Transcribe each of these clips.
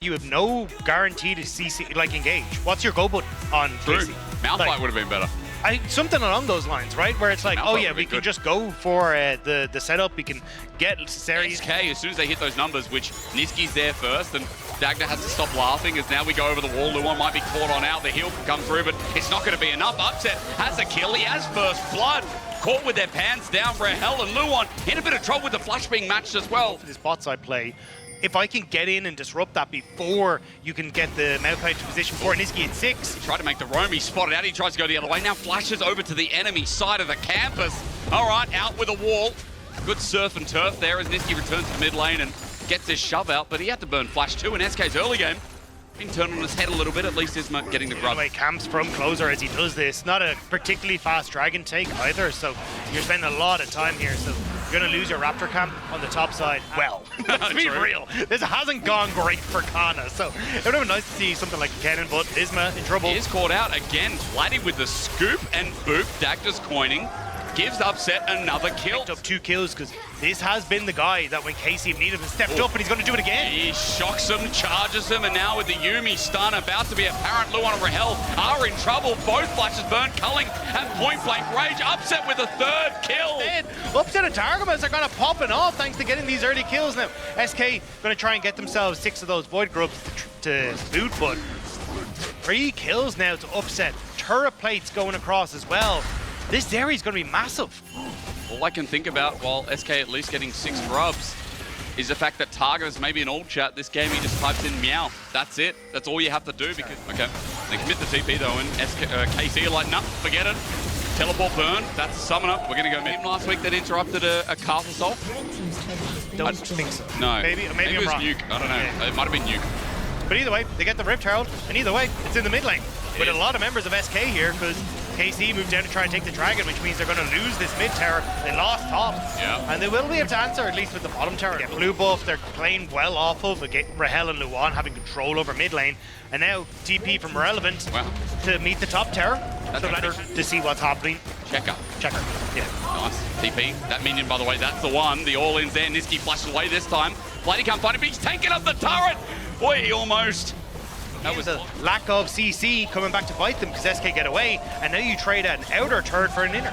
You have no guarantee to CC, like, engage. What's your go button on KC? Malphite would have been better. Something along those lines, right? Where it's like, Malphite oh yeah, we can just go for the setup. We can get Series. SK, as soon as they hit those numbers, which Niski's there first, and Dagda has to stop laughing as now we go over the wall. Luon might be caught on out. The heal can come through, but it's not going to be enough. Upset has a kill. He has first blood. Caught with their pants down. Rahel and Luon in a bit of trouble with the flash being matched as well. For this bot side play, if I can get in and disrupt that before you can get the Malphite to position for Niski at 6. He tried to make the roam, he spotted out, he tries to go the other way, now flashes over to the enemy side of the campus. All right, out with a wall. Good surf and turf there as Niski returns to the mid lane and gets his shove out, but he had to burn flash too in SK's early game. Been turned on his head a little bit, at least Isma getting the grub. Anyway, camps from closer as he does this. Not a particularly fast dragon take either, so you're spending a lot of time here, so you're going to lose your Raptor camp on the top side. Well, let's be real. This hasn't gone great for Kana, so it would have been nice to see something like Kennen, but Isma in trouble. He is caught out again. Vladdy with the scoop and boop. Dagda's coining. Gives Upset another kill. Picked up 2 kills because this has been the guy that when KC needed him stepped up and he's going to do it again. He shocks him, charges him, and now with the Yuumi stun about to be apparent, Luon and Rahel are in trouble. Both flashes burn, culling at point blank rage. Upset with a 3rd kill. Upset and Targamas are kind of popping off thanks to getting these early kills now. SK going to try and get themselves 6 of those Voidgrubs to boot, but 3 kills now to Upset. Turret plates going across as well. This area is going to be massive. All I can think about while SK at least getting 6 grubs is the fact that Targamas maybe an old chat. This game he just types in meow. That's it. That's all you have to do because, okay, they commit the TP though and KC are like, nah, forget it. Teleport burn, that's a summon up. We're going to go mid. Last week that interrupted a castle assault. Don't think so. No. Maybe it I'm was wrong. Nuke. I don't know. Yeah. It might have been Nuke. But either way, they get the Rift Herald, and either way, it's in the mid lane. With a lot of members of SK here, because KC moved down to try and take the Dragon, which means they're going to lose this mid tower. They lost top. Yeah. And they will be able to answer, at least with the bottom tower. Get blue buff, they're playing well off of Rahel and Luon having control over mid lane. And now TP from Relevant to meet the top tower. That's so to see what's happening. Checker. Yeah. Nice. TP. That minion, by the way, that's the one. The all-in's there. Niski flashes away this time. Vladdy can't find him, but he's taking up the turret. Boy, he almost. That was a lack of CC coming back to bite them because SK get away, and now you trade an outer turret for an inner.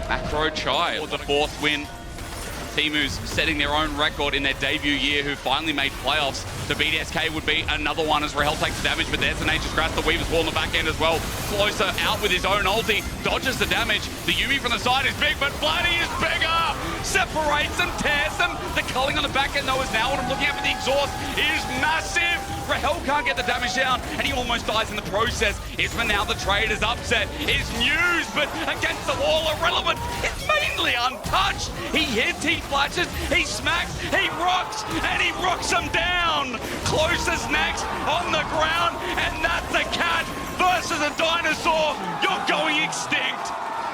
Macro Chai for the 4th win. Timu's setting their own record in their debut year, who finally made playoffs. To beat SK would be another one as Rahel takes the damage, but there's the Nature's Grasp. The Weaver's Wall on the back end as well. Closer out with his own ulti, dodges the damage. The Yuumi from the side is big, but Vladdy is bigger! Separates them, tears them. The culling on the back end though is now what I'm looking at with the exhaust is massive. Rahel can't get the damage down, and he almost dies in the process. Isma now the trade is Upset. Is Muse, but against the wall, Irrelevant. It's mainly untouched. He hits, he flashes, he smacks, he rocks, and he rocks him down. Closest next on the ground, and that's a cat versus a dinosaur. You're going extinct.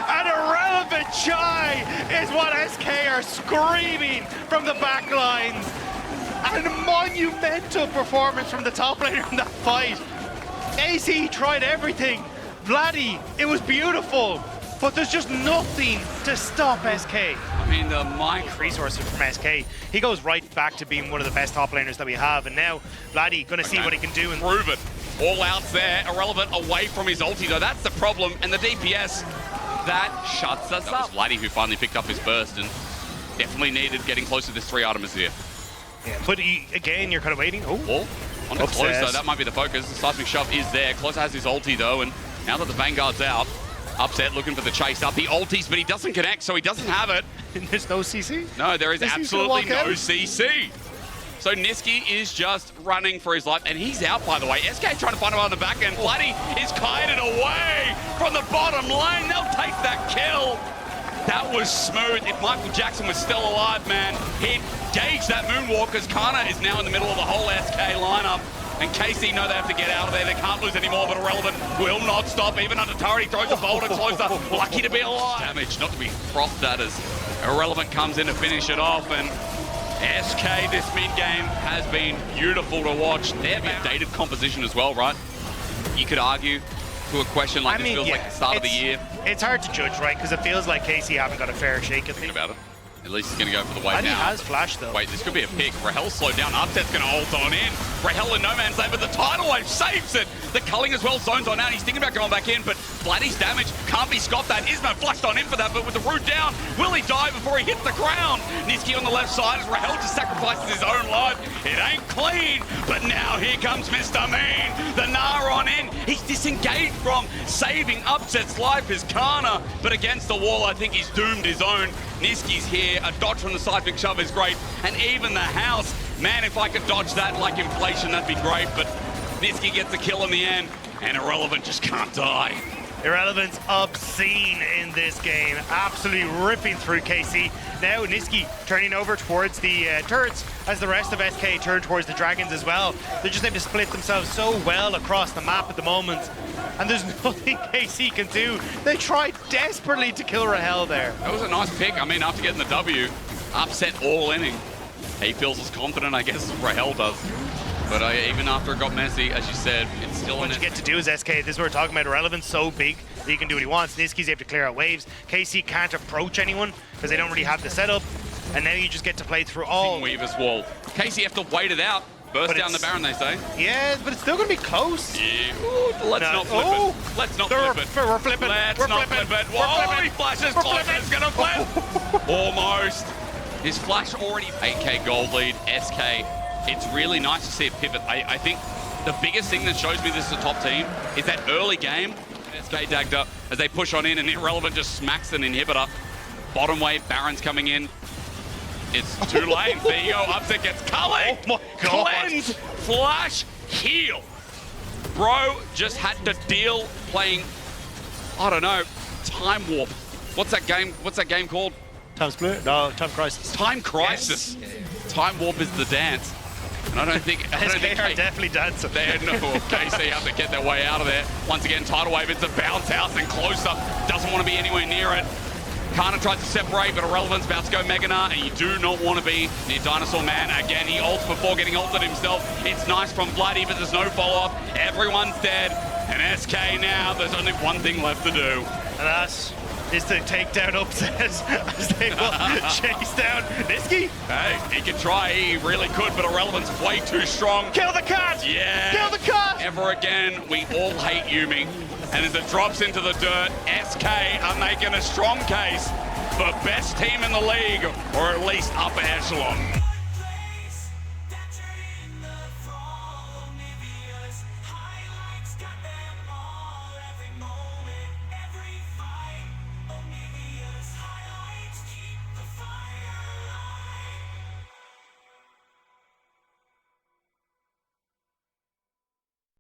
An Irrelevant Chai is what SK are screaming from the back lines. And a monumental performance from the top laner in that fight. AC tried everything. Vladdy, it was beautiful. But there's just nothing to stop SK. I mean, the mic resources from SK. He goes right back to being one of the best top laners that we have. And now, Vladdy gonna see what he can do. And prove it. All outs there. Irrelevant away from his ulti, though. That's the problem. And the DPS, that shuts us up. Vladdy who finally picked up his burst and definitely needed getting close to this 3 Artemis here. Yeah, but again, you're kind of waiting. Oh, on the Closer, that might be the focus. The seismic shove is there. Closer has his ulti though, and now that the Vanguard's out, Upset looking for the chase up. He ultis, but he doesn't connect, so he doesn't have it. There's no CC? No, there is absolutely no CC. So Niski is just running for his life, and he's out, by the way. SK trying to find him on the back end. Vladdy is kited away from the bottom lane. They'll take that kill. That was smooth. If Michael Jackson was still alive, man, he'd gauge that moonwalk because Kana is now in the middle of the whole SK lineup. And KC know they have to get out of there. They can't lose anymore, but Irrelevant will not stop. Even under turret, he throws a boulder closer. Lucky to be alive. Damage, not to be frothed at as Irrelevant comes in to finish it off. And SK, this mid-game has been beautiful to watch. They have updated composition as well, right? You could argue to a question like this feels like the start of the year. It's hard to judge, right? Because it feels like KC haven't got a fair shake at Think about it. At least he's going to go for the wave And he now. has flash though. Wait, this could be a pick. Rahel slowed down. Upset's going to ult on in. Rahel in no man's land, but the tidal wave saves it. The culling as well, zones on out. He's thinking about going back in, but Vladdy's damage can't be scoffed at. Isma flashed on in for that, but with the root down, will he die before he hits the ground? Niski on the left side as Rahel just sacrifices his own life. It ain't clean, but now here comes Mr. Mean. The Nashor on in. He's disengaged from saving Upset's life, his Kana, but against the wall, I think he's doomed his own. Niski's here. A dodge from the seismic shove is great, and even the house. Man, if I could dodge that like inflation, that'd be great, but Niski gets the kill in the end, and Irrelevant just can't die. Irrelevant's obscene in this game, absolutely ripping through KC. Now Niski turning over towards the turrets as the rest of SK turn towards the dragons as well. They're just able to split themselves so well across the map at the moment, and there's nothing KC can do. They tried desperately to kill Rahel there. That was a nice pick. I mean, after getting the W, Upset all inning. He feels as confident, I guess, as Rahel does. But even after it got messy, as you said, it's still what you get to do is SK. This is what we're talking about. Irrelevant's so big that he can do what he wants. Niski's able to clear out waves. KC can't approach anyone because they don't really have the setup. And now you just get to play through all. Weaver's wall. KC have to wait it out. Burst down the Baron, they say. Yeah, but it's still going to be close. Yeah. Ooh, let's not flip it. Let's not flip it. We're flipping. Let's we're not flipping. flip it. We're Whoa, flipping. he flashes We're close. flipping. It's going to flip. Almost. His flash already 8k gold lead. SK. It's really nice to see a pivot. I think the biggest thing that shows me this is a top team is that early game. SK dagged up as they push on in, and Irrelevant just smacks an inhibitor. Bottom wave, Baron's coming in. It's 2 lanes. There you go. Upset gets culling. Oh my God. Cleanse, flash, heal. Bro just had to deal playing, I don't know, Time Warp. What's that game called? Time Split? No, Time Crisis. Time Crisis. Yes. Time Warp is the dance. And I don't think... SK are definitely dancing. KC have to get their way out of there. Once again, tidal wave, it's a bounce house and close up. Doesn't want to be anywhere near it. Kana tries to separate, but Irrelevant's about to go Meganar, and you do not want to be near Dinosaur Man. Again, he ults before getting ulted himself. It's nice from Bloody, but there's no follow-up. Everyone's dead. And SK now, there's only one thing left to do. And that is to take down Upset as they will chase down Niski. Hey, he could try, he really could, but Irrelevant's way too strong. Kill the cat! Yeah! Kill the cat! Ever again, we all hate Yuumi. And as it drops into the dirt, SK are making a strong case for best team in the league, or at least upper echelon.